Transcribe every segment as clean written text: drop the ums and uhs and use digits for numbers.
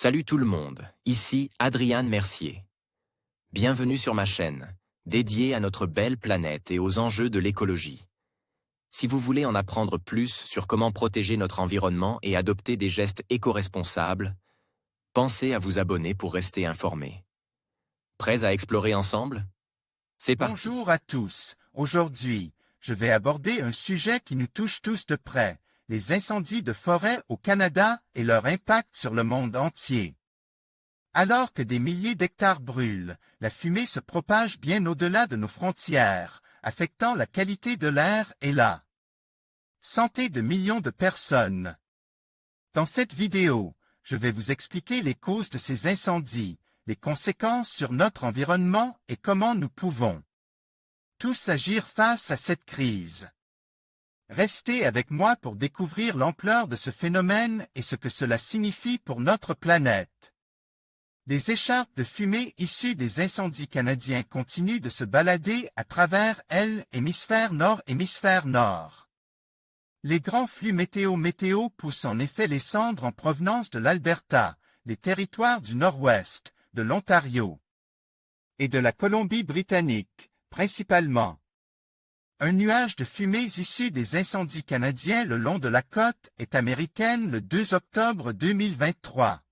Salut tout le monde, ici Adrian Mercier. Bienvenue sur ma chaîne, dédiée à notre belle planète et aux enjeux de l'écologie. Si vous voulez en apprendre plus sur comment protéger notre environnement et adopter des gestes éco-responsables, pensez à vous abonner pour rester informé. Prêts à explorer ensemble? C'est parti. Bonjour à tous. Aujourd'hui, je vais aborder un sujet qui nous touche tous de près, les incendies de forêt au Canada et leur impact sur le monde entier. Alors que des milliers d'hectares brûlent, la fumée se propage bien au-delà de nos frontières, affectant la qualité de l'air et la santé de millions de personnes. Dans cette vidéo, je vais vous expliquer les causes de ces incendies, les conséquences sur notre environnement et comment nous pouvons tous agir face à cette crise. Restez avec moi pour découvrir l'ampleur de ce phénomène et ce que cela signifie pour notre planète. Des écharpes de fumée issues des incendies canadiens continuent de se balader à travers l'hémisphère nord. Les grands flux météo poussent en effet les cendres en provenance de l'Alberta, les territoires du Nord-Ouest, de l'Ontario et de la Colombie-Britannique, principalement. Un nuage de fumée issu des incendies canadiens le long de la côte est américaine le 2 octobre 2023.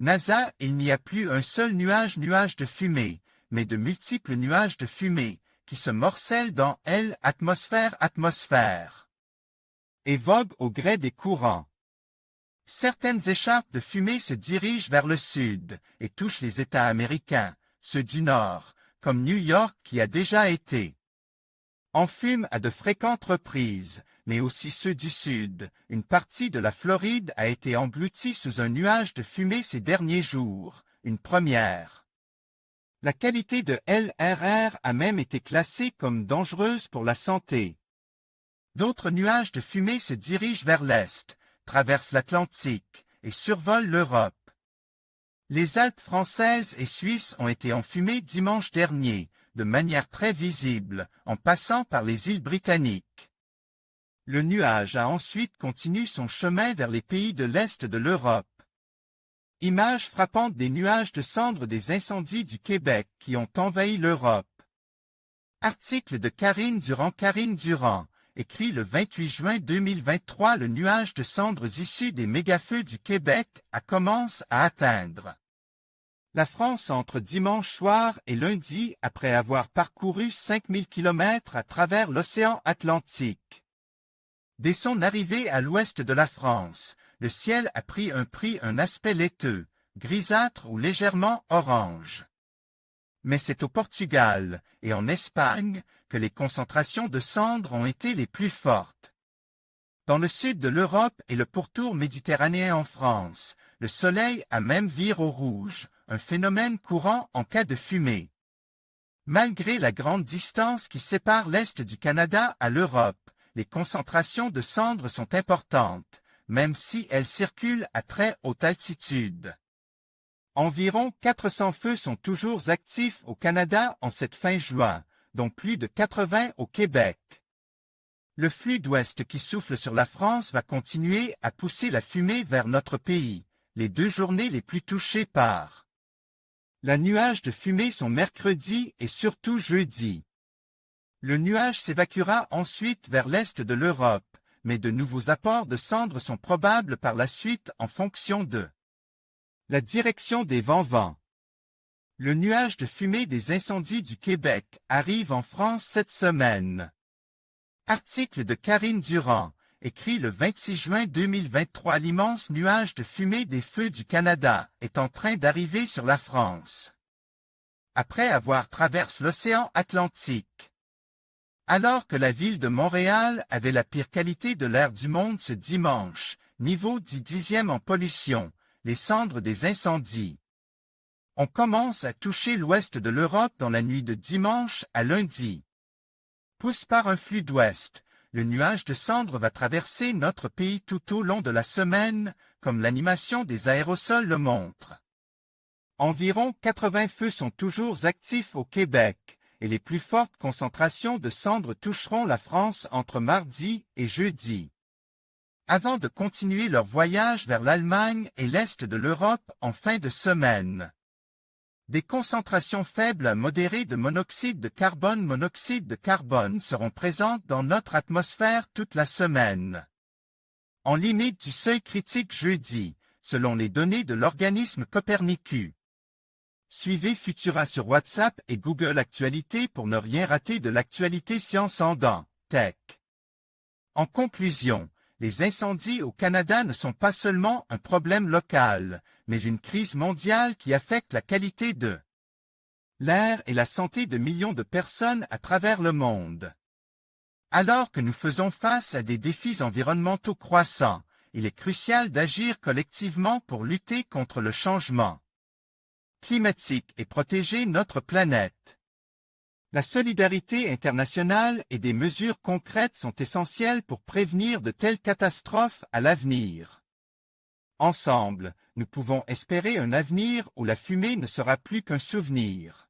NASA, il n'y a plus un seul nuage de fumée, mais de multiples nuages de fumée, qui se morcellent dans l'atmosphère et voguent au gré des courants. Certaines écharpes de fumée se dirigent vers le sud et touchent les États américains, ceux du Nord, comme New York qui a déjà été en fume à de fréquentes reprises, mais aussi ceux du Sud. Une partie de la Floride a été engloutie sous un nuage de fumée ces derniers jours, une première. La qualité de l'RR a même été classée comme dangereuse pour la santé. D'autres nuages de fumée se dirigent vers l'Est, traversent l'Atlantique et survolent l'Europe. Les Alpes françaises et suisses ont été enfumées dimanche dernier, de manière très visible, en passant par les îles britanniques. Le nuage a ensuite continué son chemin vers les pays de l'Est de l'Europe. Images frappantes des nuages de cendres des incendies du Québec qui ont envahi l'Europe. Article de Karine Durand, écrit le 28 juin 2023. Le nuage de cendres issu des mégafeux du Québec commence à atteindre la France entre dimanche soir et lundi après avoir parcouru 5000 km à travers l'océan Atlantique. Dès son arrivée à l'ouest de la France, le ciel a pris un aspect laiteux, grisâtre ou légèrement orange. Mais c'est au Portugal et en Espagne que les concentrations de cendres ont été les plus fortes. Dans le sud de l'Europe et le pourtour méditerranéen en France, le soleil a même viré au rouge, un phénomène courant en cas de fumée. Malgré la grande distance qui sépare l'Est du Canada à l'Europe, les concentrations de cendres sont importantes, même si elles circulent à très haute altitude. Environ 400 feux sont toujours actifs au Canada en cette fin juin, dont plus de 80 au Québec. Le flux d'ouest qui souffle sur la France va continuer à pousser la fumée vers notre pays, les 2 journées les plus touchées par la nuage de fumée sont mercredi et surtout jeudi. Le nuage s'évacuera ensuite vers l'est de l'Europe, mais de nouveaux apports de cendres sont probables par la suite en fonction de la direction des vents. Le nuage de fumée des incendies du Québec arrive en France cette semaine. Article de Karine Durand, écrit le 26 juin 2023. L'immense nuage de fumée des feux du Canada est en train d'arriver sur la France. Après avoir traversé l'océan Atlantique. Alors que la ville de Montréal avait la pire qualité de l'air du monde ce dimanche, niveau 10e en pollution, les cendres des incendies. On commence à toucher l'ouest de l'Europe dans la nuit de dimanche à lundi. Poussé par un flux d'ouest, le nuage de cendres va traverser notre pays tout au long de la semaine, comme l'animation des aérosols le montre. Environ 80 feux sont toujours actifs au Québec, et les plus fortes concentrations de cendres toucheront la France entre mardi et jeudi. avant de continuer leur voyage vers l'Allemagne et l'Est de l'Europe en fin de semaine. Des concentrations faibles à modérées de monoxyde de carbone seront présentes dans notre atmosphère toute la semaine. En limite du seuil critique jeudi, selon les données de l'organisme Copernicus. Suivez Futura sur WhatsApp et Google Actualité pour ne rien rater de l'actualité science en dents, tech. En conclusion, les incendies au Canada ne sont pas seulement un problème local, mais une crise mondiale qui affecte la qualité de l'air et la santé de millions de personnes à travers le monde. Alors que nous faisons face à des défis environnementaux croissants, il est crucial d'agir collectivement pour lutter contre le changement climatique et protéger notre planète. La solidarité internationale et des mesures concrètes sont essentielles pour prévenir de telles catastrophes à l'avenir. Ensemble, nous pouvons espérer un avenir où la fumée ne sera plus qu'un souvenir.